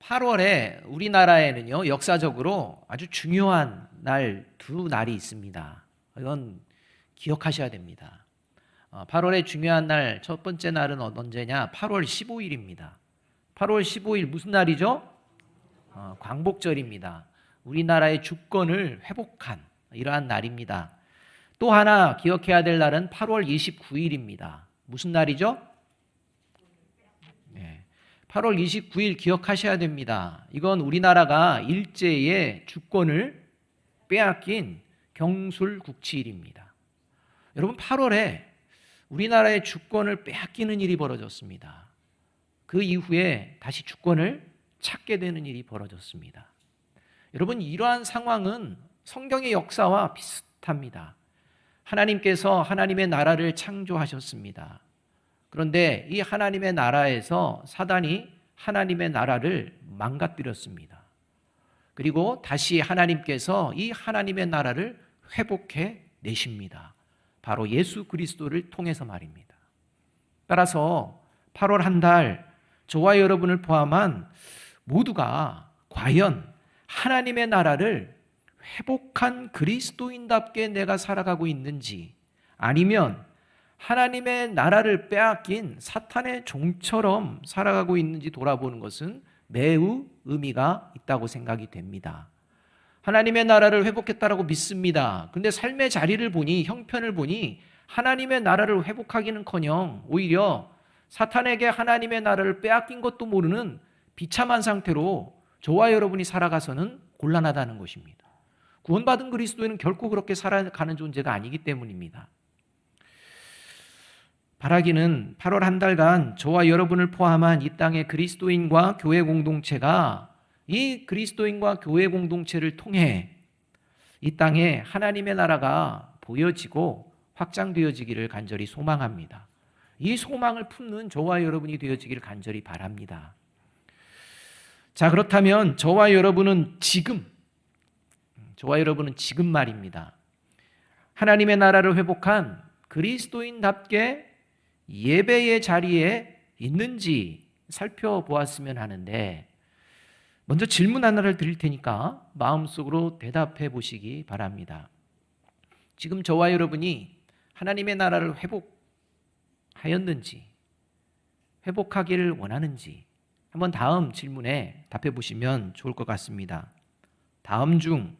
8월에 우리나라에는요, 역사적으로 아주 중요한 날 두 날이 있습니다. 이건 기억하셔야 됩니다. 8월의 중요한 날, 첫 번째 날은 언제냐? 8월 15일입니다. 8월 15일 무슨 날이죠? 광복절입니다. 우리나라의 주권을 회복한 이러한 날입니다. 또 하나 기억해야 될 날은 8월 29일입니다. 무슨 날이죠? 8월 29일 기억하셔야 됩니다. 이건 우리나라가 일제의 주권을 빼앗긴 경술국치일입니다. 여러분, 8월에 우리나라의 주권을 빼앗기는 일이 벌어졌습니다. 그 이후에 다시 주권을 찾게 되는 일이 벌어졌습니다. 여러분, 이러한 상황은 성경의 역사와 비슷합니다. 하나님께서 하나님의 나라를 창조하셨습니다. 그런데 이 하나님의 나라에서 사단이 하나님의 나라를 망가뜨렸습니다. 그리고 다시 하나님께서 이 하나님의 나라를 회복해 내십니다. 바로 예수 그리스도를 통해서 말입니다. 따라서 8월 한 달 저와 여러분을 포함한 모두가 과연 하나님의 나라를 회복한 그리스도인답게 내가 살아가고 있는지, 아니면 하나님의 나라를 빼앗긴 사탄의 종처럼 살아가고 있는지 돌아보는 것은 매우 의미가 있다고 생각이 됩니다. 하나님의 나라를 회복했다라고 믿습니다. 그런데 삶의 자리를 보니, 형편을 보니 하나님의 나라를 회복하기는커녕 오히려 사탄에게 하나님의 나라를 빼앗긴 것도 모르는 비참한 상태로 저와 여러분이 살아가서는 곤란하다는 것입니다. 구원받은 그리스도인은 결코 그렇게 살아가는 존재가 아니기 때문입니다. 바라기는 8월 한 달간 저와 여러분을 포함한 이 땅의 그리스도인과 교회 공동체가 이 그리스도인과 교회 공동체를 통해 이 땅에 하나님의 나라가 보여지고 확장되어지기를 간절히 소망합니다. 이 소망을 품는 저와 여러분이 되어지기를 간절히 바랍니다. 자, 그렇다면 저와 여러분은 지금 말입니다. 하나님의 나라를 회복한 그리스도인답게 예배의 자리에 있는지 살펴보았으면 하는데, 먼저 질문 하나를 드릴 테니까 마음속으로 대답해 보시기 바랍니다. 지금 저와 여러분이 하나님의 나라를 회복하였는지, 회복하기를 원하는지 한번 다음 질문에 답해 보시면 좋을 것 같습니다. 다음 중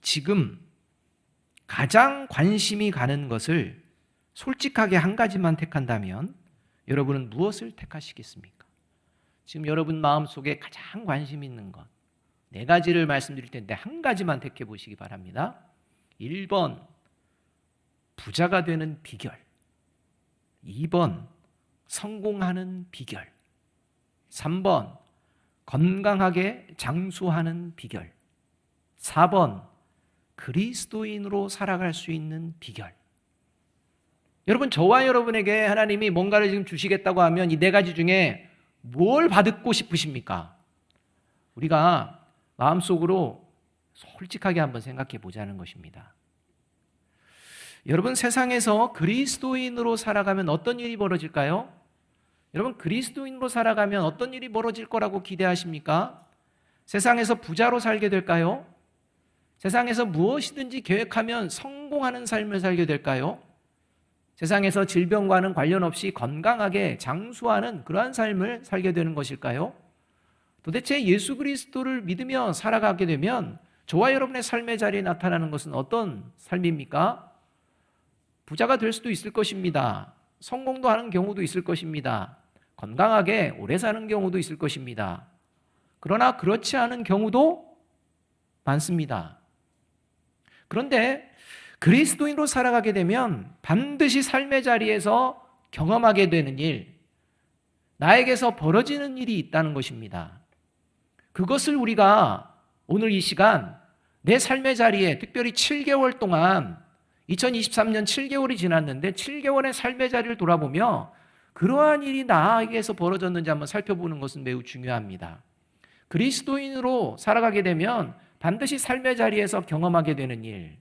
지금 가장 관심이 가는 것을 솔직하게 한 가지만 택한다면 여러분은 무엇을 택하시겠습니까? 지금 여러분 마음속에 가장 관심 있는 것, 네 가지를 말씀드릴 텐데 한 가지만 택해 보시기 바랍니다. 1번, 부자가 되는 비결. 2번, 성공하는 비결. 3번, 건강하게 장수하는 비결. 4번, 그리스도인으로 살아갈 수 있는 비결. 여러분, 저와 여러분에게 하나님이 뭔가를 지금 주시겠다고 하면 이 네 가지 중에 뭘 받고 싶으십니까? 우리가 마음속으로 솔직하게 한번 생각해 보자는 것입니다. 여러분, 세상에서 그리스도인으로 살아가면 어떤 일이 벌어질까요? 여러분, 그리스도인으로 살아가면 어떤 일이 벌어질 거라고 기대하십니까? 세상에서 부자로 살게 될까요? 세상에서 무엇이든지 계획하면 성공하는 삶을 살게 될까요? 세상에서 질병과는 관련 없이 건강하게 장수하는 그러한 삶을 살게 되는 것일까요? 도대체 예수 그리스도를 믿으며 살아가게 되면 저와 여러분의 삶의 자리에 나타나는 것은 어떤 삶입니까? 부자가 될 수도 있을 것입니다. 성공도 하는 경우도 있을 것입니다. 건강하게 오래 사는 경우도 있을 것입니다. 그러나 그렇지 않은 경우도 많습니다. 그런데 그리스도인으로 살아가게 되면 반드시 삶의 자리에서 경험하게 되는 일, 나에게서 벌어지는 일이 있다는 것입니다. 그것을 우리가 오늘 이 시간 내 삶의 자리에 특별히 7개월 동안 2023년 7개월이 지났는데 7개월의 삶의 자리를 돌아보며 그러한 일이 나에게서 벌어졌는지 한번 살펴보는 것은 매우 중요합니다. 그리스도인으로 살아가게 되면 반드시 삶의 자리에서 경험하게 되는 일,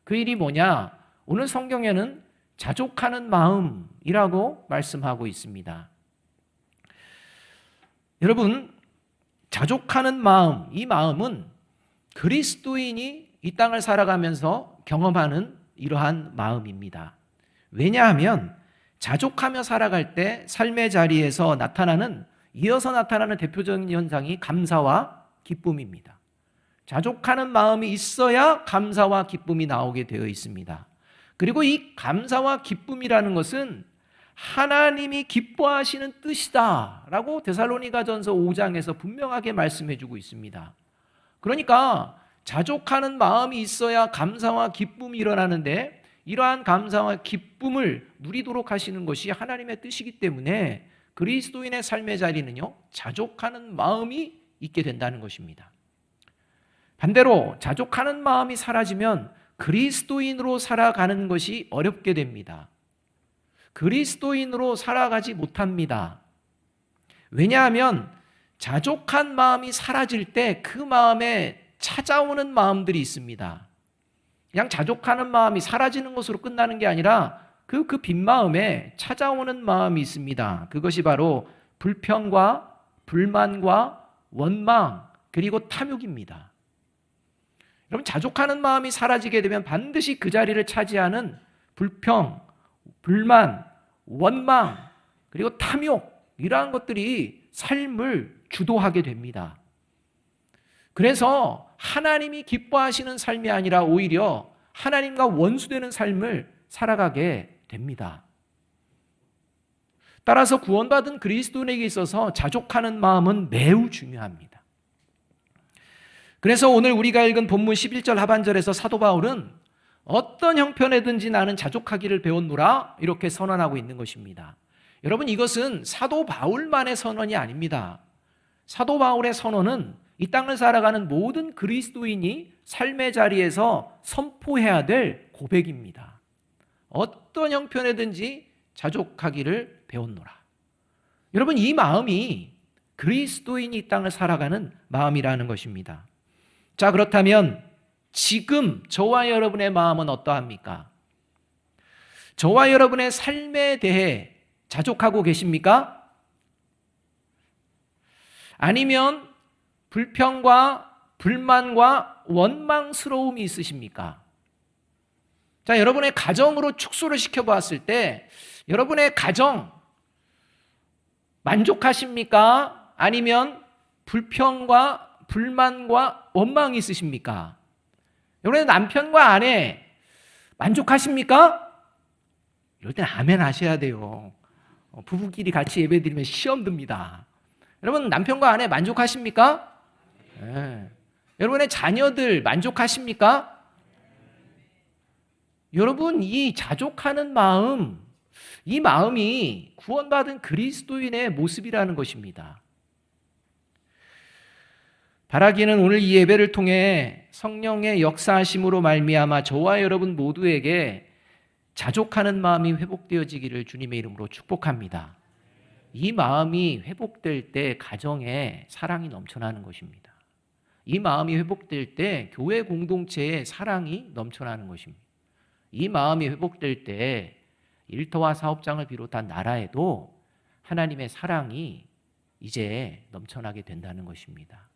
그 일이 뭐냐? 오늘 성경에는 자족하는 마음이라고 말씀하고 있습니다. 여러분, 자족하는 마음, 이 마음은 그리스도인이 이 땅을 살아가면서 경험하는 이러한 마음입니다. 왜냐하면 자족하며 살아갈 때 삶의 자리에서 이어서 나타나는 대표적인 현상이 감사와 기쁨입니다. 자족하는 마음이 있어야 감사와 기쁨이 나오게 되어 있습니다. 그리고 이 감사와 기쁨이라는 것은 하나님이 기뻐하시는 뜻이다 라고 데살로니가전서 5장에서 분명하게 말씀해 주고 있습니다. 그러니까 자족하는 마음이 있어야 감사와 기쁨이 일어나는데, 이러한 감사와 기쁨을 누리도록 하시는 것이 하나님의 뜻이기 때문에 그리스도인의 삶의 자리는요, 자족하는 마음이 있게 된다는 것입니다. 반대로 자족하는 마음이 사라지면 그리스도인으로 살아가는 것이 어렵게 됩니다. 그리스도인으로 살아가지 못합니다. 왜냐하면 자족한 마음이 사라질 때 그 마음에 찾아오는 마음들이 있습니다. 그냥 자족하는 마음이 사라지는 것으로 끝나는 게 아니라 그 빈 마음에 찾아오는 마음이 있습니다. 그것이 바로 불평과 불만과 원망 그리고 탐욕입니다. 여러분, 자족하는 마음이 사라지게 되면 반드시 그 자리를 차지하는 불평, 불만, 원망 그리고 탐욕, 이러한 것들이 삶을 주도하게 됩니다. 그래서 하나님이 기뻐하시는 삶이 아니라 오히려 하나님과 원수되는 삶을 살아가게 됩니다. 따라서 구원받은 그리스도인에게 있어서 자족하는 마음은 매우 중요합니다. 그래서 오늘 우리가 읽은 본문 11절 하반절에서 사도 바울은 어떤 형편에든지 나는 자족하기를 배웠노라 이렇게 선언하고 있는 것입니다. 여러분, 이것은 사도 바울만의 선언이 아닙니다. 사도 바울의 선언은 이 땅을 살아가는 모든 그리스도인이 삶의 자리에서 선포해야 될 고백입니다. 어떤 형편에든지 자족하기를 배웠노라. 여러분, 이 마음이 그리스도인이 이 땅을 살아가는 마음이라는 것입니다. 자, 그렇다면 지금 저와 여러분의 마음은 어떠합니까? 저와 여러분의 삶에 대해 자족하고 계십니까? 아니면 불평과 불만과 원망스러움이 있으십니까? 자, 여러분의 가정으로 축소를 시켜보았을 때 여러분의 가정 만족하십니까? 아니면 불평과 불만과 원망이 있으십니까? 여러분의 남편과 아내 만족하십니까? 이럴 땐 아멘 하셔야 돼요. 부부끼리 같이 예배드리면 시험 듭니다. 여러분, 남편과 아내 만족하십니까? 네. 여러분의 자녀들 만족하십니까? 여러분, 이 자족하는 마음, 이 마음이 구원받은 그리스도인의 모습이라는 것입니다. 바라기는 오늘 이 예배를 통해 성령의 역사하심으로 말미암아 저와 여러분 모두에게 자족하는 마음이 회복되어지기를 주님의 이름으로 축복합니다. 이 마음이 회복될 때 가정에 사랑이 넘쳐나는 것입니다. 이 마음이 회복될 때 교회 공동체에 사랑이 넘쳐나는 것입니다. 이 마음이 회복될 때 일터와 사업장을 비롯한 나라에도 하나님의 사랑이 이제 넘쳐나게 된다는 것입니다.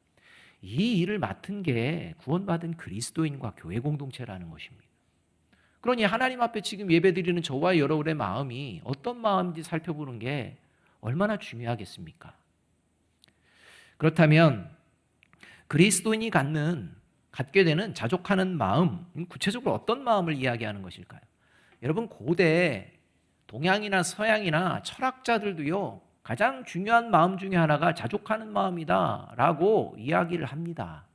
이 일을 맡은 게 구원받은 그리스도인과 교회 공동체라는 것입니다. 그러니 하나님 앞에 지금 예배드리는 저와 여러분의 마음이 어떤 마음인지 살펴보는 게 얼마나 중요하겠습니까? 그렇다면 그리스도인이 갖게 되는 자족하는 마음, 구체적으로 어떤 마음을 이야기하는 것일까요? 여러분, 고대 동양이나 서양이나 철학자들도요, 가장 중요한 마음 중에 하나가 자족하는 마음이다라고 이야기를 합니다.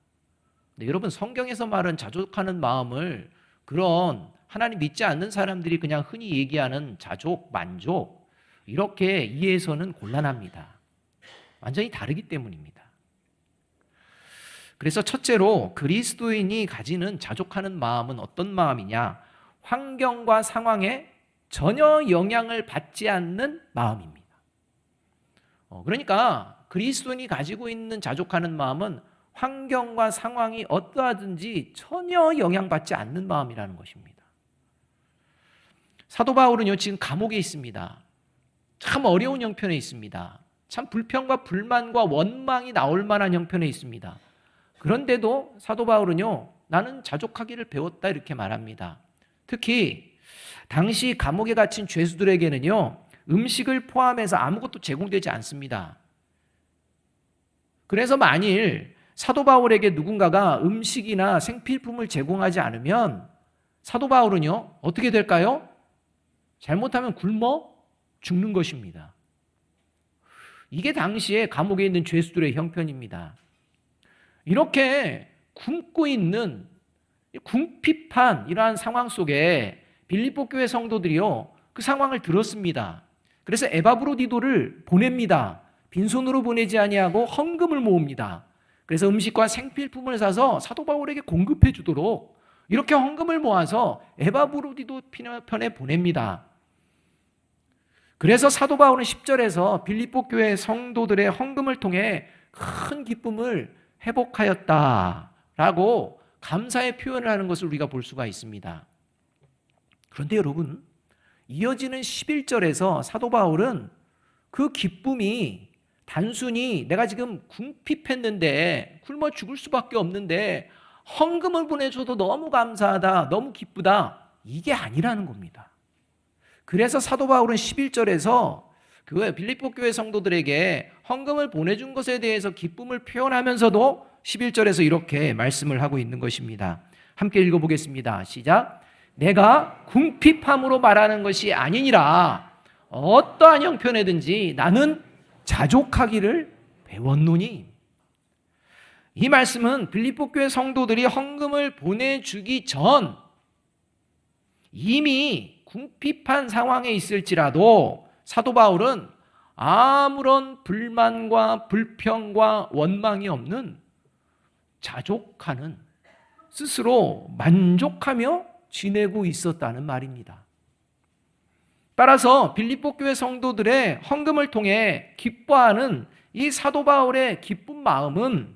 근데 여러분, 성경에서 말한 자족하는 마음을 그런 하나님 믿지 않는 사람들이 그냥 흔히 얘기하는 자족, 만족 이렇게 이해해서는 곤란합니다. 완전히 다르기 때문입니다. 그래서 첫째로 그리스도인이 가지는 자족하는 마음은 어떤 마음이냐? 환경과 상황에 전혀 영향을 받지 않는 마음입니다. 그러니까 그리스도인이 가지고 있는 자족하는 마음은 환경과 상황이 어떠하든지 전혀 영향받지 않는 마음이라는 것입니다. 사도 바울은요, 지금 감옥에 있습니다. 참 어려운 형편에 있습니다. 참 불평과 불만과 원망이 나올 만한 형편에 있습니다. 그런데도 사도 바울은요, 나는 자족하기를 배웠다 이렇게 말합니다. 특히 당시 감옥에 갇힌 죄수들에게는요, 음식을 포함해서 아무것도 제공되지 않습니다. 그래서 만일 사도 바울에게 누군가가 음식이나 생필품을 제공하지 않으면 사도 바울은요, 어떻게 될까요? 잘못하면 굶어 죽는 것입니다. 이게 당시에 감옥에 있는 죄수들의 형편입니다. 이렇게 굶고 있는 궁핍한 이러한 상황 속에 빌립보 교회 성도들이요, 그 상황을 들었습니다. 그래서 에바브로디도를 보냅니다. 빈손으로 보내지 아니하고 헌금을 모읍니다. 그래서 음식과 생필품을 사서 사도 바울에게 공급해 주도록 이렇게 헌금을 모아서 에바브로디도 편에 보냅니다. 그래서 사도 바울은 10절에서 빌립보 교회 성도들의 헌금을 통해 큰 기쁨을 회복하였다라고 감사의 표현을 하는 것을 우리가 볼 수가 있습니다. 그런데 여러분, 이어지는 11절에서 사도 바울은 그 기쁨이 단순히 내가 지금 궁핍했는데 굶어 죽을 수밖에 없는데 헌금을 보내줘도 너무 감사하다, 너무 기쁘다, 이게 아니라는 겁니다. 그래서 사도 바울은 11절에서 그 빌립보 교회 성도들에게 헌금을 보내준 것에 대해서 기쁨을 표현하면서도 11절에서 이렇게 말씀을 하고 있는 것입니다. 함께 읽어보겠습니다. 시작. 내가 궁핍함으로 말하는 것이 아니니라 어떠한 형편에든지 나는 자족하기를 배웠노니. 이 말씀은 빌립보 교회 성도들이 헌금을 보내주기 전 이미 궁핍한 상황에 있을지라도 사도 바울은 아무런 불만과 불평과 원망이 없는 자족하는, 스스로 만족하며 지내고 있었다는 말입니다. 따라서 빌립보 교회 성도들의 헌금을 통해 기뻐하는 이 사도 바울의 기쁜 마음은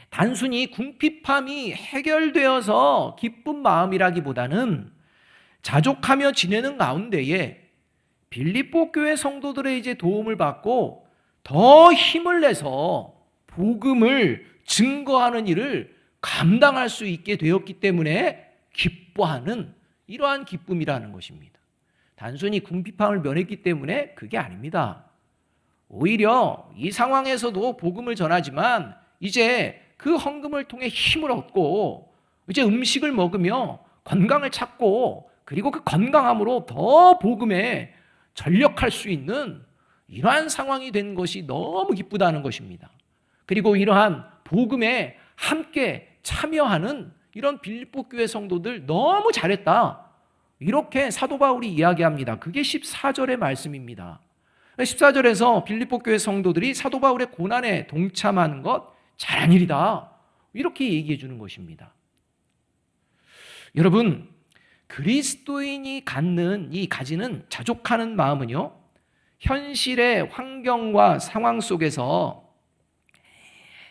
단순히 궁핍함이 해결되어서 기쁜 마음이라기보다는 자족하며 지내는 가운데에 빌립보 교회 성도들의 이제 도움을 받고 더 힘을 내서 복음을 증거하는 일을 감당할 수 있게 되었기 때문에 기뻐하는 이러한 기쁨이라는 것입니다. 단순히 궁핍함을 면했기 때문에 그게 아닙니다. 오히려 이 상황에서도 복음을 전하지만 이제 그 헌금을 통해 힘을 얻고 이제 음식을 먹으며 건강을 찾고 그리고 그 건강함으로 더 복음에 전력할 수 있는 이러한 상황이 된 것이 너무 기쁘다는 것입니다. 그리고 이러한 복음에 함께 참여하는 이런 빌립보 교회 성도들 너무 잘했다, 이렇게 사도 바울이 이야기합니다. 그게 14절의 말씀입니다. 14절에서 빌립보 교회 성도들이 사도 바울의 고난에 동참하는 것 잘한 일이다, 이렇게 얘기해 주는 것입니다. 여러분, 그리스도인이 가지는 자족하는 마음은요, 현실의 환경과 상황 속에서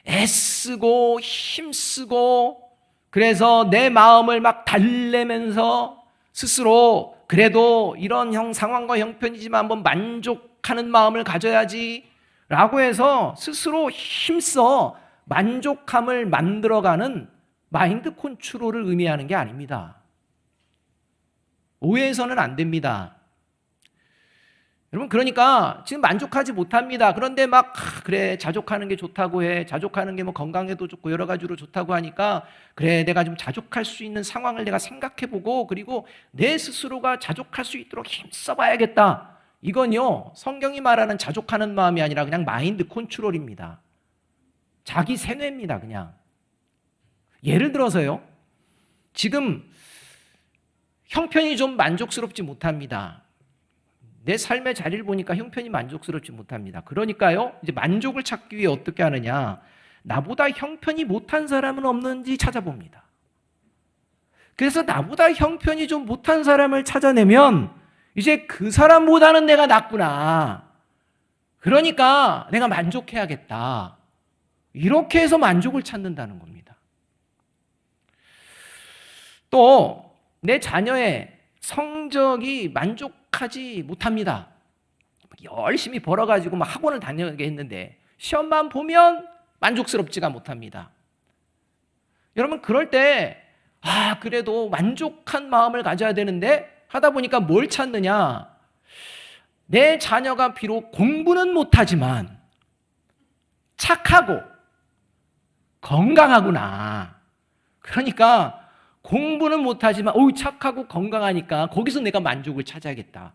애쓰고 힘쓰고 그래서 내 마음을 막 달래면서 스스로 그래도 이런 상황과 형편이지만 한번 만족하는 마음을 가져야지 라고 해서 스스로 힘써 만족함을 만들어가는 마인드 컨트롤을 의미하는 게 아닙니다. 오해해서는 안 됩니다. 여러분, 그러니까 지금 만족하지 못합니다. 그런데 막 그래 자족하는 게 좋다고 해. 자족하는 게 뭐 건강에도 좋고 여러 가지로 좋다고 하니까 그래 내가 좀 자족할 수 있는 상황을 내가 생각해보고 그리고 내 스스로가 자족할 수 있도록 힘써봐야겠다. 이건요, 성경이 말하는 자족하는 마음이 아니라 그냥 마인드 컨트롤입니다. 자기 세뇌입니다. 그냥. 예를 들어서요, 지금 형편이 좀 만족스럽지 못합니다. 내 삶의 자리를 보니까 형편이 만족스럽지 못합니다. 그러니까요, 이제 만족을 찾기 위해 어떻게 하느냐, 나보다 형편이 못한 사람은 없는지 찾아봅니다. 그래서 나보다 형편이 좀 못한 사람을 찾아내면 이제 그 사람보다는 내가 낫구나, 그러니까 내가 만족해야겠다, 이렇게 해서 만족을 찾는다는 겁니다. 또 내 자녀의 성적이 만족하지 못합니다. 열심히 벌어가지고 막 학원을 다니게 했는데 시험만 보면 만족스럽지가 못합니다. 여러분 그럴 때 그래도 만족한 마음을 가져야 되는데 하다 보니까 뭘 찾느냐? 내 자녀가 비록 공부는 못하지만 착하고 건강하구나. 그러니까 공부는 못하지만 착하고 건강하니까 거기서 내가 만족을 찾아야겠다.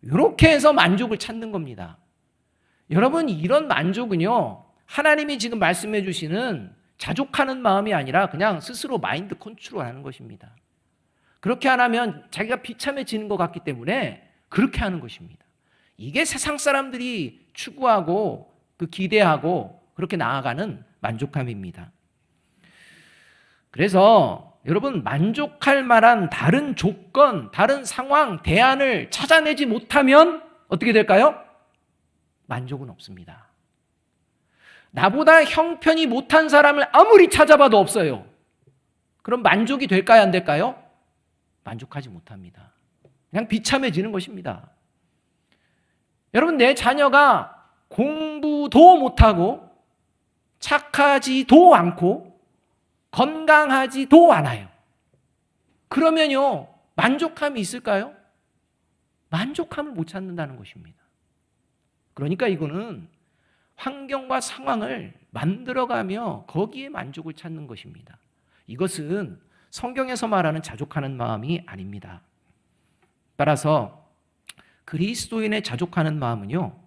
이렇게 해서 만족을 찾는 겁니다. 여러분 이런 만족은요, 하나님이 지금 말씀해 주시는 자족하는 마음이 아니라 그냥 스스로 마인드 컨트롤하는 것입니다. 그렇게 안 하면 자기가 비참해지는 것 같기 때문에 그렇게 하는 것입니다. 이게 세상 사람들이 추구하고 기대하고 그렇게 나아가는 만족함입니다. 그래서 여러분 만족할 만한 다른 조건, 다른 상황, 대안을 찾아내지 못하면 어떻게 될까요? 만족은 없습니다. 나보다 형편이 못한 사람을 아무리 찾아봐도 없어요. 그럼 만족이 될까요? 안 될까요? 만족하지 못합니다. 그냥 비참해지는 것입니다. 여러분 내 자녀가 공부도 못하고 착하지도 않고 건강하지도 않아요. 그러면요 만족함이 있을까요? 만족함을 못 찾는다는 것입니다. 그러니까 이거는 환경과 상황을 만들어가며 거기에 만족을 찾는 것입니다. 이것은 성경에서 말하는 자족하는 마음이 아닙니다. 따라서 그리스도인의 자족하는 마음은요,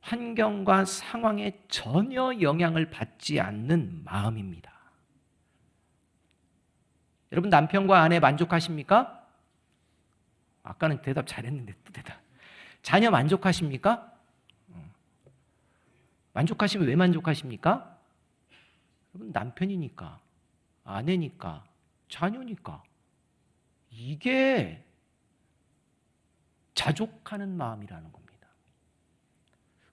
환경과 상황에 전혀 영향을 받지 않는 마음입니다. 여러분 남편과 아내 만족하십니까? 아까는 대답 잘했는데 또 대답. 자녀 만족하십니까? 만족하시면 왜 만족하십니까? 여러분 남편이니까, 아내니까, 자녀니까. 이게 자족하는 마음이라는 겁니다.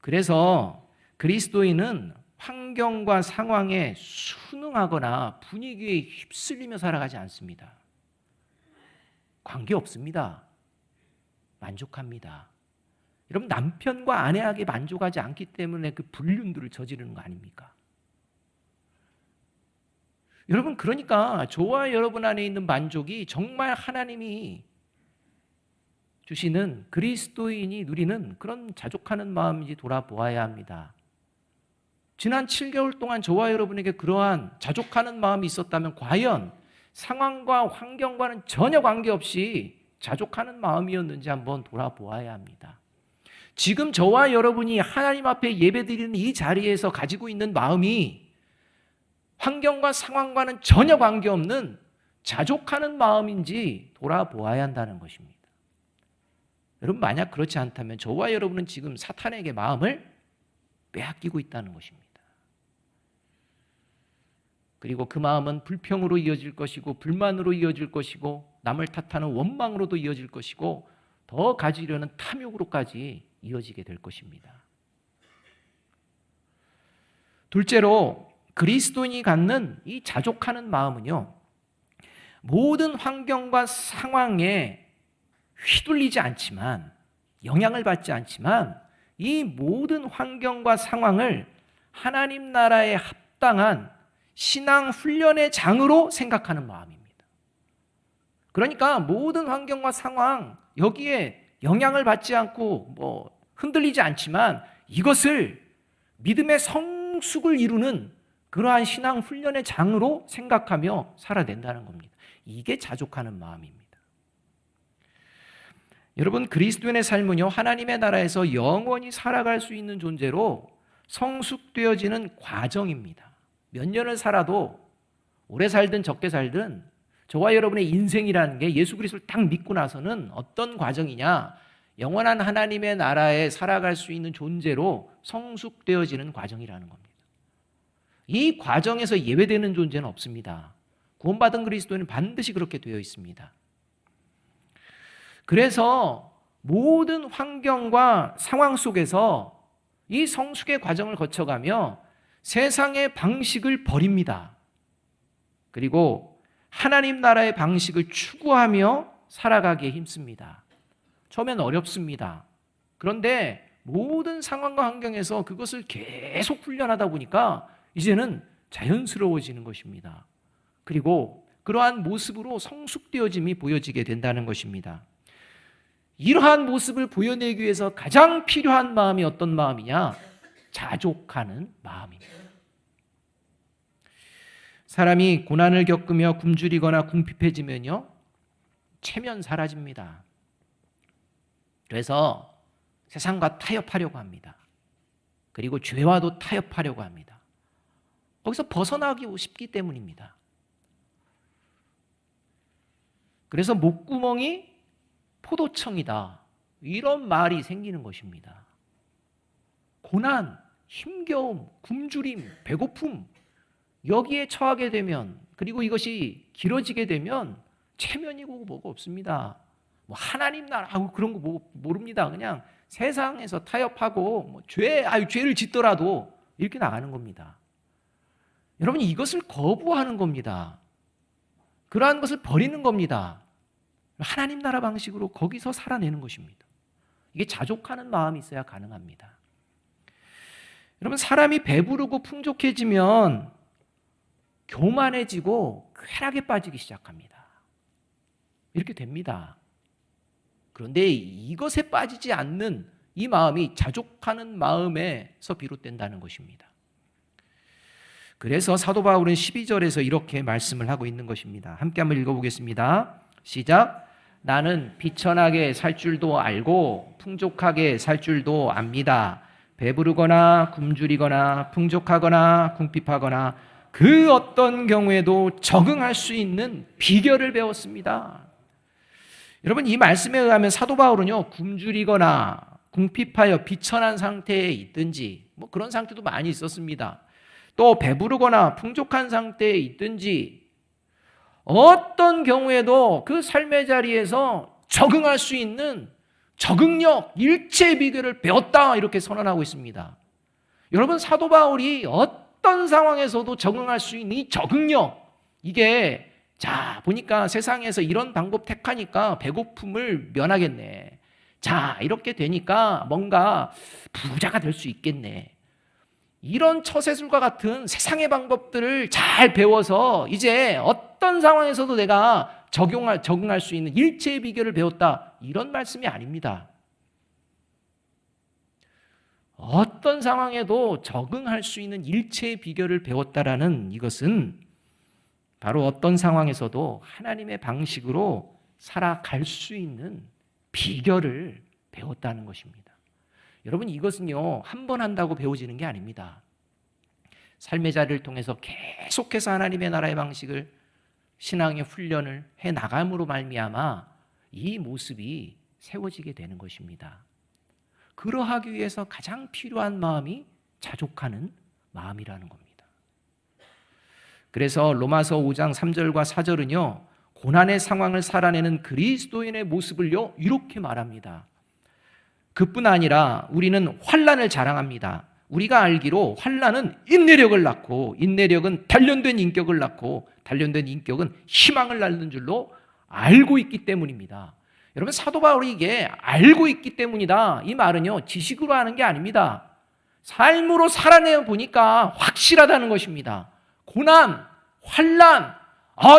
그래서 그리스도인은 환경과 상황에 순응하거나 분위기에 휩쓸리며 살아가지 않습니다. 관계없습니다. 만족합니다. 여러분 남편과 아내에게 만족하지 않기 때문에 그 불륜들을 저지르는 거 아닙니까? 여러분 그러니까 저와 여러분 안에 있는 만족이 정말 하나님이 주시는 그리스도인이 누리는 그런 자족하는 마음인지 돌아보아야 합니다. 지난 7개월 동안 저와 여러분에게 그러한 자족하는 마음이 있었다면 과연 상황과 환경과는 전혀 관계없이 자족하는 마음이었는지 한번 돌아보아야 합니다. 지금 저와 여러분이 하나님 앞에 예배드리는 이 자리에서 가지고 있는 마음이 환경과 상황과는 전혀 관계없는 자족하는 마음인지 돌아보아야 한다는 것입니다. 여러분 만약 그렇지 않다면 저와 여러분은 지금 사탄에게 마음을 빼앗기고 있다는 것입니다. 그리고 그 마음은 불평으로 이어질 것이고 불만으로 이어질 것이고 남을 탓하는 원망으로도 이어질 것이고 더 가지려는 탐욕으로까지 이어지게 될 것입니다. 둘째로 그리스도인이 갖는 이 자족하는 마음은요, 모든 환경과 상황에 휘둘리지 않지만, 영향을 받지 않지만 이 모든 환경과 상황을 하나님 나라에 합당한 신앙 훈련의 장으로 생각하는 마음입니다. 그러니까 모든 환경과 상황 여기에 영향을 받지 않고 흔들리지 않지만 이것을 믿음의 성숙을 이루는 그러한 신앙 훈련의 장으로 생각하며 살아낸다는 겁니다. 이게 자족하는 마음입니다. 여러분 그리스도인의 삶은요 하나님의 나라에서 영원히 살아갈 수 있는 존재로 성숙되어지는 과정입니다. 몇 년을 살아도 오래 살든 적게 살든 저와 여러분의 인생이라는 게 예수 그리스도를 딱 믿고 나서는 어떤 과정이냐, 영원한 하나님의 나라에 살아갈 수 있는 존재로 성숙되어지는 과정이라는 겁니다. 이 과정에서 예외되는 존재는 없습니다. 구원받은 그리스도인은 반드시 그렇게 되어 있습니다. 그래서 모든 환경과 상황 속에서 이 성숙의 과정을 거쳐가며 세상의 방식을 버립니다. 그리고 하나님 나라의 방식을 추구하며 살아가기에 힘씁니다. 처음엔 어렵습니다. 그런데 모든 상황과 환경에서 그것을 계속 훈련하다 보니까 이제는 자연스러워지는 것입니다. 그리고 그러한 모습으로 성숙되어짐이 보여지게 된다는 것입니다. 이러한 모습을 보여내기 위해서 가장 필요한 마음이 어떤 마음이냐? 자족하는 마음입니다. 사람이 고난을 겪으며 굶주리거나 궁핍해지면요, 체면 사라집니다. 그래서 세상과 타협하려고 합니다. 그리고 죄와도 타협하려고 합니다. 거기서 벗어나기 쉽기 때문입니다. 그래서 목구멍이 포도청이다, 이런 말이 생기는 것입니다. 고난, 힘겨움, 굶주림, 배고픔, 여기에 처하게 되면, 그리고 이것이 길어지게 되면 체면이고 뭐가 없습니다. 뭐 하나님 나라 그런 거 모릅니다. 그냥 세상에서 타협하고 죄를 짓더라도 이렇게 나가는 겁니다. 여러분, 이것을 거부하는 겁니다. 그러한 것을 버리는 겁니다. 하나님 나라 방식으로 거기서 살아내는 것입니다. 이게 자족하는 마음이 있어야 가능합니다. 여러분, 사람이 배부르고 풍족해지면 교만해지고 쾌락에 빠지기 시작합니다. 이렇게 됩니다. 그런데 이것에 빠지지 않는 이 마음이 자족하는 마음에서 비롯된다는 것입니다. 그래서 사도 바울은 12절에서 이렇게 말씀을 하고 있는 것입니다. 함께 한번 읽어보겠습니다. 시작. 나는 비천하게 살 줄도 알고 풍족하게 살 줄도 압니다. 배부르거나 굶주리거나 풍족하거나 궁핍하거나 그 어떤 경우에도 적응할 수 있는 비결을 배웠습니다. 여러분, 이 말씀에 의하면 사도 바울은요, 굶주리거나 궁핍하여 비천한 상태에 있든지 그런 상태도 많이 있었습니다. 또 배부르거나 풍족한 상태에 있든지 어떤 경우에도 그 삶의 자리에서 적응할 수 있는 적응력, 일체의 비결을 배웠다, 이렇게 선언하고 있습니다. 여러분, 사도 바울이 어떤 상황에서도 적응할 수 있는 이 적응력, 이게 보니까 세상에서 이런 방법 택하니까 배고픔을 면하겠네. 이렇게 되니까 뭔가 부자가 될 수 있겠네. 이런 처세술과 같은 세상의 방법들을 잘 배워서 이제 어떤 상황에서도 내가 적응할 수 있는 일체의 비결을 배웠다, 이런 말씀이 아닙니다. 어떤 상황에도 적응할 수 있는 일체의 비결을 배웠다라는 이것은 바로 어떤 상황에서도 하나님의 방식으로 살아갈 수 있는 비결을 배웠다는 것입니다. 여러분, 이것은요, 한 번 한다고 배워지는 게 아닙니다. 삶의 자리를 통해서 계속해서 하나님의 나라의 방식을, 신앙의 훈련을 해 나감으로 말미암아 이 모습이 세워지게 되는 것입니다. 그러하기 위해서 가장 필요한 마음이 자족하는 마음이라는 겁니다. 그래서 로마서 5장 3절과 4절은요, 고난의 상황을 살아내는 그리스도인의 모습을요, 이렇게 말합니다. 그뿐 아니라 우리는 환난을 자랑합니다. 우리가 알기로 환난은 인내력을 낳고 인내력은 단련된 인격을 낳고 단련된 인격은 희망을 낳는 줄로 알고 있기 때문입니다. 여러분, 사도 바울이 이게 알고 있기 때문이다, 이 말은요, 지식으로 하는 게 아닙니다. 삶으로 살아내 보니까 확실하다는 것입니다. 고난, 환난,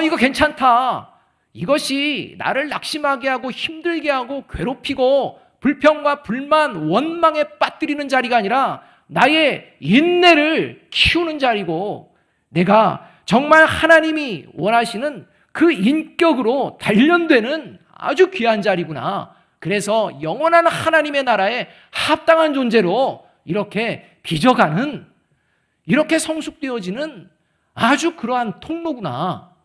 이거 괜찮다. 이것이 나를 낙심하게 하고 힘들게 하고 괴롭히고 불평과 불만, 원망에 빠뜨리는 자리가 아니라 나의 인내를 키우는 자리고, 내가 정말 하나님이 원하시는 그 인격으로 단련되는 아주 귀한 자리구나. 그래서 영원한 하나님의 나라에 합당한 존재로 이렇게 빚어가는, 이렇게 성숙되어지는 아주 그러한 통로구나.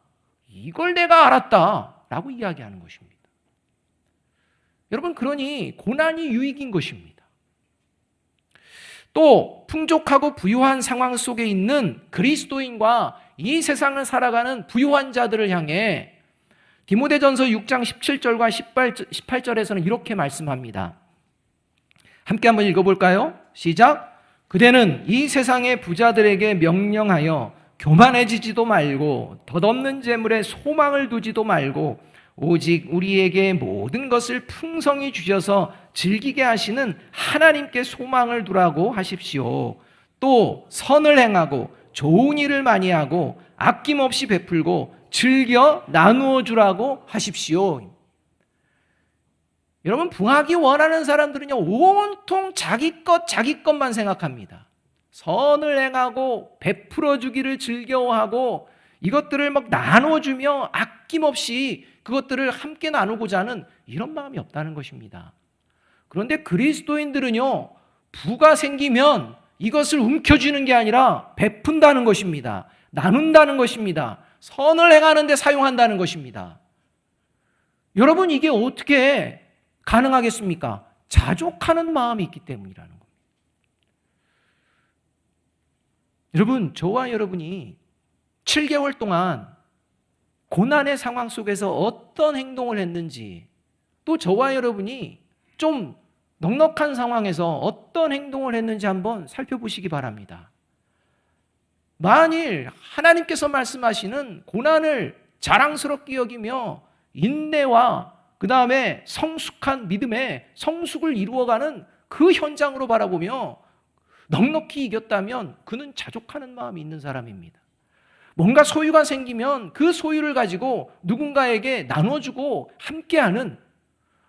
이걸 내가 알았다라고 이야기하는 것입니다. 여러분, 그러니 고난이 유익인 것입니다. 또 풍족하고 부유한 상황 속에 있는 그리스도인과 이 세상을 살아가는 부유한 자들을 향해 디모데전서 6장 17절과 18절에서는 이렇게 말씀합니다. 함께 한번 읽어볼까요? 시작. 그대는 이 세상의 부자들에게 명령하여 교만해지지도 말고 덧없는 재물에 소망을 두지도 말고 오직 우리에게 모든 것을 풍성히 주셔서 즐기게 하시는 하나님께 소망을 두라고 하십시오. 또 선을 행하고 좋은 일을 많이 하고 아낌없이 베풀고 즐겨 나누어 주라고 하십시오. 여러분, 부하기 원하는 사람들은요, 온통 자기 것만 생각합니다. 선을 행하고 베풀어 주기를 즐겨하고 이것들을 막 나눠주며 아낌없이 그것들을 함께 나누고자 하는 이런 마음이 없다는 것입니다. 그런데 그리스도인들은요, 부가 생기면 이것을 움켜쥐는 게 아니라 베푼다는 것입니다. 나눈다는 것입니다. 선을 행하는 데 사용한다는 것입니다. 여러분, 이게 어떻게 가능하겠습니까? 자족하는 마음이 있기 때문이라는 겁니다. 여러분, 저와 여러분이 7개월 동안 고난의 상황 속에서 어떤 행동을 했는지, 또 저와 여러분이 좀 넉넉한 상황에서 어떤 행동을 했는지 한번 살펴보시기 바랍니다. 만일 하나님께서 말씀하시는 고난을 자랑스럽게 여기며 인내와 그 다음에 성숙한 믿음의 성숙을 이루어가는 그 현장으로 바라보며 넉넉히 이겼다면 그는 자족하는 마음이 있는 사람입니다. 뭔가 소유가 생기면 그 소유를 가지고 누군가에게 나눠주고 함께하는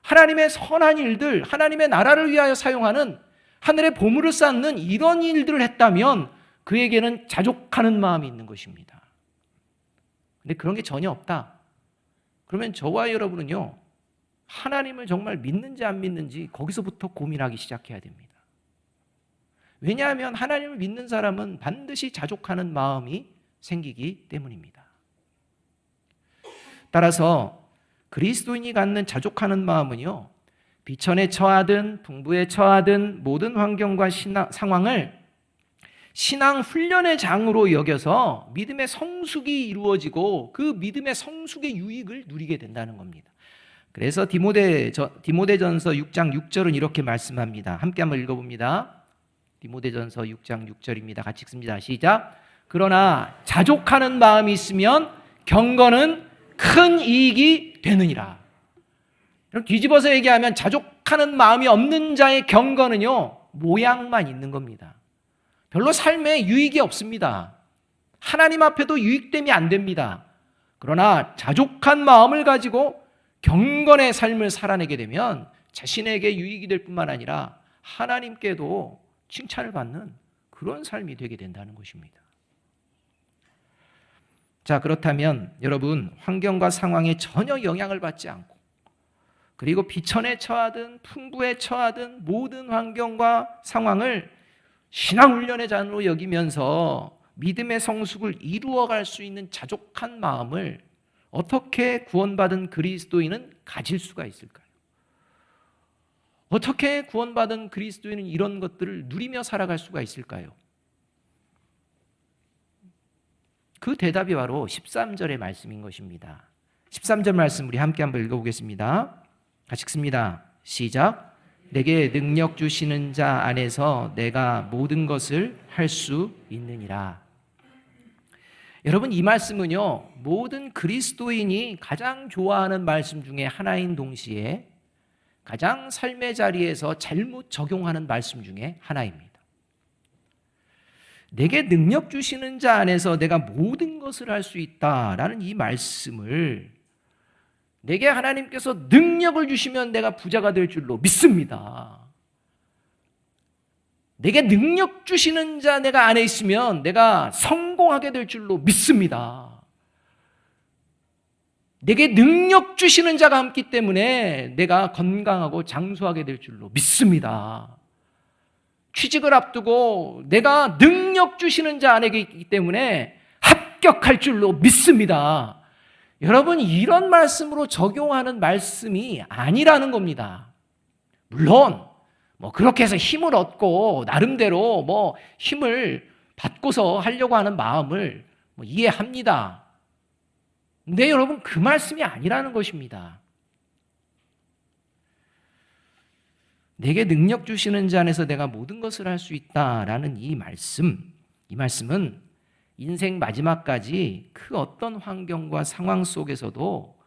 하나님의 선한 일들, 하나님의 나라를 위하여 사용하는 하늘의 보물을 쌓는 이런 일들을 했다면 그에게는 자족하는 마음이 있는 것입니다. 근데 그런 게 전혀 없다. 그러면 저와 여러분은요, 하나님을 정말 믿는지 안 믿는지 거기서부터 고민하기 시작해야 됩니다. 왜냐하면 하나님을 믿는 사람은 반드시 자족하는 마음이 생기기 때문입니다. 따라서 그리스도인이 갖는 자족하는 마음은요, 비천에 처하든 풍부에 처하든 모든 환경과 상황을 신앙 훈련의 장으로 여겨서 믿음의 성숙이 이루어지고 그 믿음의 성숙의 유익을 누리게 된다는 겁니다. 그래서 디모데전서 6장 6절은 이렇게 말씀합니다. 함께 한번 읽어봅니다. 디모데전서 6장 6절입니다. 같이 읽습니다. 시작. 그러나 자족하는 마음이 있으면 경건은 큰 이익이 되느니라. 뒤집어서 얘기하면 자족하는 마음이 없는 자의 경건은요, 모양만 있는 겁니다. 별로 삶에 유익이 없습니다. 하나님 앞에도 유익됨이 안 됩니다. 그러나 자족한 마음을 가지고 경건의 삶을 살아내게 되면 자신에게 유익이 될 뿐만 아니라 하나님께도 칭찬을 받는 그런 삶이 되게 된다는 것입니다. 자, 그렇다면 여러분, 환경과 상황에 전혀 영향을 받지 않고 그리고 비천에 처하든 풍부에 처하든 모든 환경과 상황을 신앙훈련의 잔으로 여기면서 믿음의 성숙을 이루어갈 수 있는 자족한 마음을 어떻게 구원받은 그리스도인은 가질 수가 있을까요? 어떻게 구원받은 그리스도인은 이런 것들을 누리며 살아갈 수가 있을까요? 그 대답이 바로 13절의 말씀인 것입니다. 13절 말씀 우리 함께 한번 읽어보겠습니다. 같이 읽습니다. 시작. 내게 능력 주시는 자 안에서 내가 모든 것을 할 수 있느니라. 여러분, 이 말씀은요, 모든 그리스도인이 가장 좋아하는 말씀 중에 하나인 동시에 가장 삶의 자리에서 잘못 적용하는 말씀 중에 하나입니다. 내게 능력 주시는 자 안에서 내가 모든 것을 할 수 있다라는 이 말씀을 내게 하나님께서 능력을 주시면 내가 부자가 될 줄로 믿습니다. 내게 능력 주시는 자 내가 안에 있으면 내가 성공하게 될 줄로 믿습니다. 내게 능력 주시는 자가 함께 때문에 내가 건강하고 장수하게 될 줄로 믿습니다. 취직을 앞두고 내가 능력 주시는 자 안에 있기 때문에 합격할 줄로 믿습니다. 여러분, 이런 말씀으로 적용하는 말씀이 아니라는 겁니다. 물론 그렇게 해서 힘을 얻고 나름대로 힘을 받고서 하려고 하는 마음을 이해합니다. 근데 여러분, 그 말씀이 아니라는 것입니다. 내게 능력 주시는 자 안에서 내가 모든 것을 할 수 있다라는 이 말씀은 인생 마지막까지 그 어떤 환경과 상황 속에서도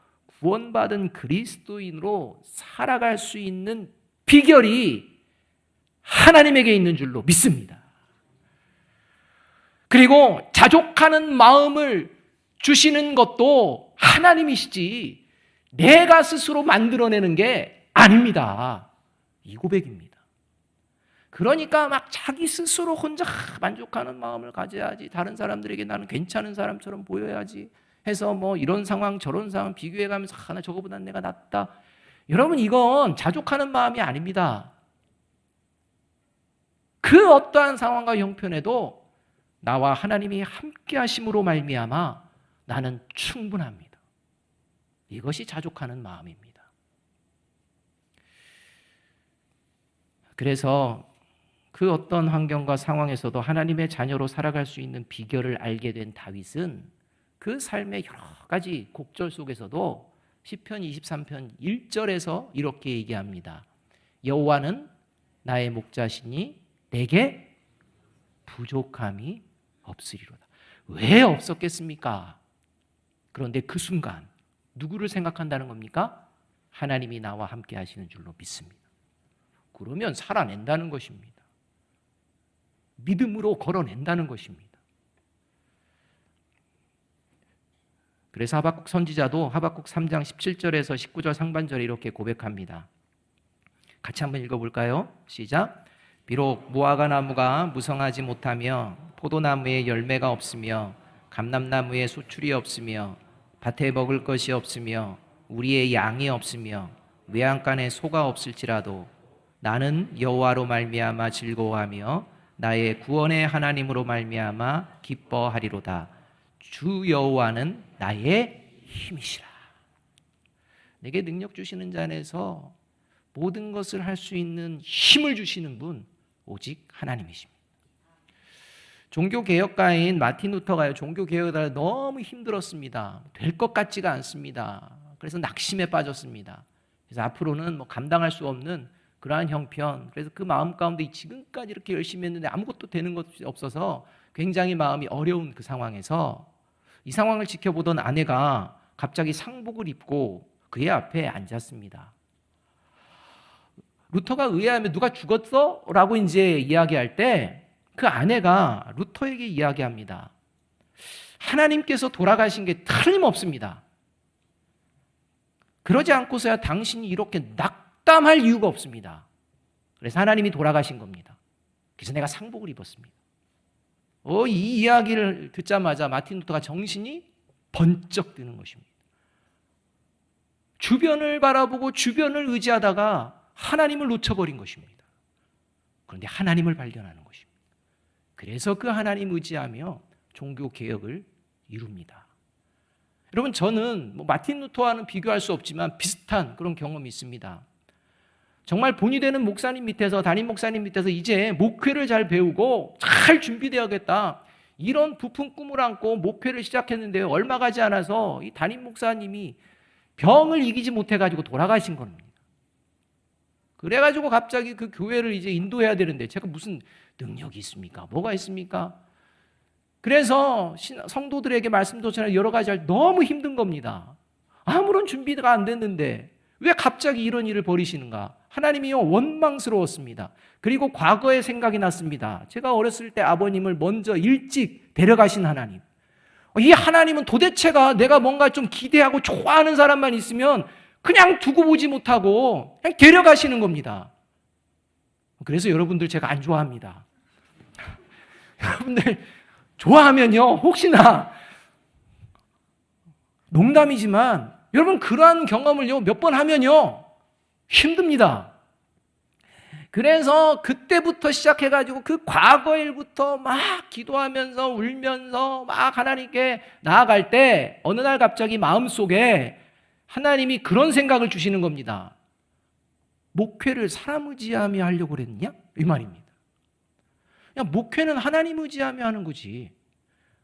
구원받은 그리스도인으로 살아갈 수 있는 비결이 하나님에게 있는 줄로 믿습니다. 그리고 자족하는 마음을 주시는 것도 하나님이시지 내가 스스로 만들어내는 게 아닙니다. 이 고백입니다. 그러니까 막 자기 스스로 혼자 만족하는 마음을 가져야지, 다른 사람들에게 나는 괜찮은 사람처럼 보여야지 해서 뭐 이런 상황 저런 상황 비교해가면서 나 저거보단 내가 낫다. 여러분, 이건 자족하는 마음이 아닙니다. 그 어떠한 상황과 형편에도 나와 하나님이 함께 하심으로 말미암아 나는 충분합니다. 이것이 자족하는 마음입니다. 그래서 그 어떤 환경과 상황에서도 하나님의 자녀로 살아갈 수 있는 비결을 알게 된 다윗은 그 삶의 여러 가지 곡절 속에서도 시편 23편 1절에서 이렇게 얘기합니다. 여호와는 나의 목자시니 내게 부족함이 없으리로다. 왜 없었겠습니까? 그런데 그 순간 누구를 생각한다는 겁니까? 하나님이 나와 함께 하시는 줄로 믿습니다. 그러면 살아낸다는 것입니다. 믿음으로 걸어낸다는 것입니다. 그래서 하박국 선지자도 하박국 3장 17절에서 19절 상반절에 이렇게 고백합니다. 같이 한번 읽어볼까요? 시작. 비록 무화과 나무가 무성하지 못하며 포도나무에 열매가 없으며 감람나무에 수출이 없으며 밭에 먹을 것이 없으며 우리의 양이 없으며 외양간에 소가 없을지라도 나는 여호와로 말미암아 즐거워하며 나의 구원의 하나님으로 말미암아 기뻐하리로다. 주 여호와는 나의 힘이시라. 내게 능력 주시는 자 안에서 모든 것을 할 수 있는 힘을 주시는 분 오직 하나님이십니다. 종교개혁가인 마틴 루터가요, 종교개혁을 너무 힘들었습니다. 될 것 같지가 않습니다. 그래서 낙심에 빠졌습니다. 그래서 앞으로는 뭐 감당할 수 없는 그러한 형편, 그래서 그 마음 가운데 지금까지 이렇게 열심히 했는데 아무것도 되는 것이 없어서 굉장히 마음이 어려운 그 상황에서 이 상황을 지켜보던 아내가 갑자기 상복을 입고 그의 앞에 앉았습니다. 루터가 의아하면 누가 죽었어? 라고 이제 이야기할 때 그 아내가 루터에게 이야기합니다. 하나님께서 돌아가신 게 틀림없습니다. 그러지 않고서야 당신이 이렇게 낙담할 이유가 없습니다. 그래서 하나님이 돌아가신 겁니다. 그래서 내가 상복을 입었습니다. 이 이야기를 듣자마자 마틴 루터가 정신이 번쩍 드는 것입니다. 주변을 바라보고 주변을 의지하다가 하나님을 놓쳐버린 것입니다. 그런데 하나님을 발견하는 것입니다. 그래서 그 하나님 의지하며 종교개혁을 이룹니다. 여러분, 저는 마틴 루터와는 비교할 수 없지만 비슷한 그런 경험이 있습니다. 정말 본이 되는 목사님 밑에서, 담임 목사님 밑에서 이제 목회를 잘 배우고 잘 준비되어야겠다, 이런 부푼 꿈을 안고 목회를 시작했는데 얼마 가지 않아서 이 담임 목사님이 병을 이기지 못해가지고 돌아가신 겁니다. 그래가지고 갑자기 그 교회를 이제 인도해야 되는데 제가 무슨 능력이 있습니까? 뭐가 있습니까? 그래서 성도들에게 말씀도 전하고 여러 가지 할 너무 힘든 겁니다. 아무런 준비가 안 됐는데 왜 갑자기 이런 일을 벌이시는가? 하나님이요, 원망스러웠습니다. 그리고 과거의 생각이 났습니다. 제가 어렸을 때 아버님을 먼저 일찍 데려가신 하나님. 이 하나님은 도대체가 내가 뭔가 좀 기대하고 좋아하는 사람만 있으면 그냥 두고 보지 못하고 그냥 데려가시는 겁니다. 그래서 여러분들 제가 안 좋아합니다. 여러분들 좋아하면요, 혹시나 농담이지만 여러분 그러한 경험을요 몇 번 하면요 힘듭니다. 그래서 그때부터 시작해가지고 그 과거 일부터 막 기도하면서 울면서 막 하나님께 나아갈 때 어느 날 갑자기 마음속에 하나님이 그런 생각을 주시는 겁니다. 목회를 사람 의지하며 하려고 그랬냐? 이 말입니다. 야, 목회는 하나님 의지하며 하는 거지.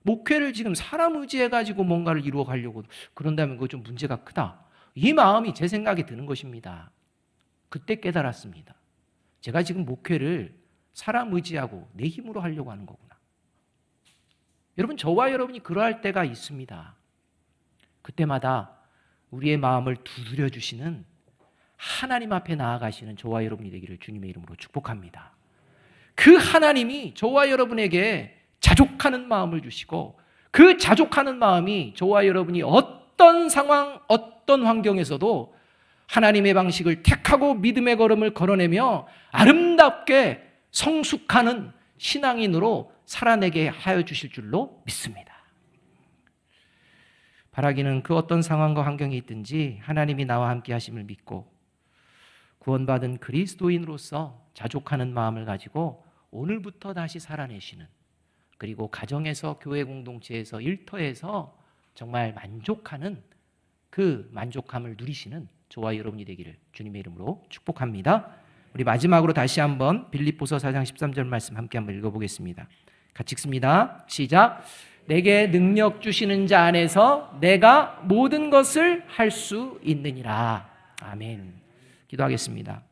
목회를 지금 사람 의지해가지고 뭔가를 이루어 가려고 그런다면 그거 좀 문제가 크다. 이 마음이 제 생각에 드는 것입니다. 그때 깨달았습니다. 제가 지금 목회를 사람 의지하고 내 힘으로 하려고 하는 거구나. 여러분, 저와 여러분이 그러할 때가 있습니다. 그때마다 우리의 마음을 두드려 주시는 하나님 앞에 나아가시는 저와 여러분이 되기를 주님의 이름으로 축복합니다. 그 하나님이 저와 여러분에게 자족하는 마음을 주시고 그 자족하는 마음이 저와 여러분이 어떤 상황, 어떤 환경에서도 하나님의 방식을 택하고 믿음의 걸음을 걸어내며 아름답게 성숙하는 신앙인으로 살아내게 하여 주실 줄로 믿습니다. 바라기는 그 어떤 상황과 환경이 있든지 하나님이 나와 함께 하심을 믿고 구원받은 그리스도인으로서 자족하는 마음을 가지고 오늘부터 다시 살아내시는, 그리고 가정에서, 교회 공동체에서, 일터에서 정말 만족하는 그 만족함을 누리시는 저와 여러분이 되기를 주님의 이름으로 축복합니다. 우리 마지막으로 다시 한번 빌립보서 4장 13절 말씀 함께 한번 읽어보겠습니다. 같이 읽습니다. 시작. 내게 능력 주시는 자 안에서 내가 모든 것을 할 수 있느니라. 아멘. 기도하겠습니다.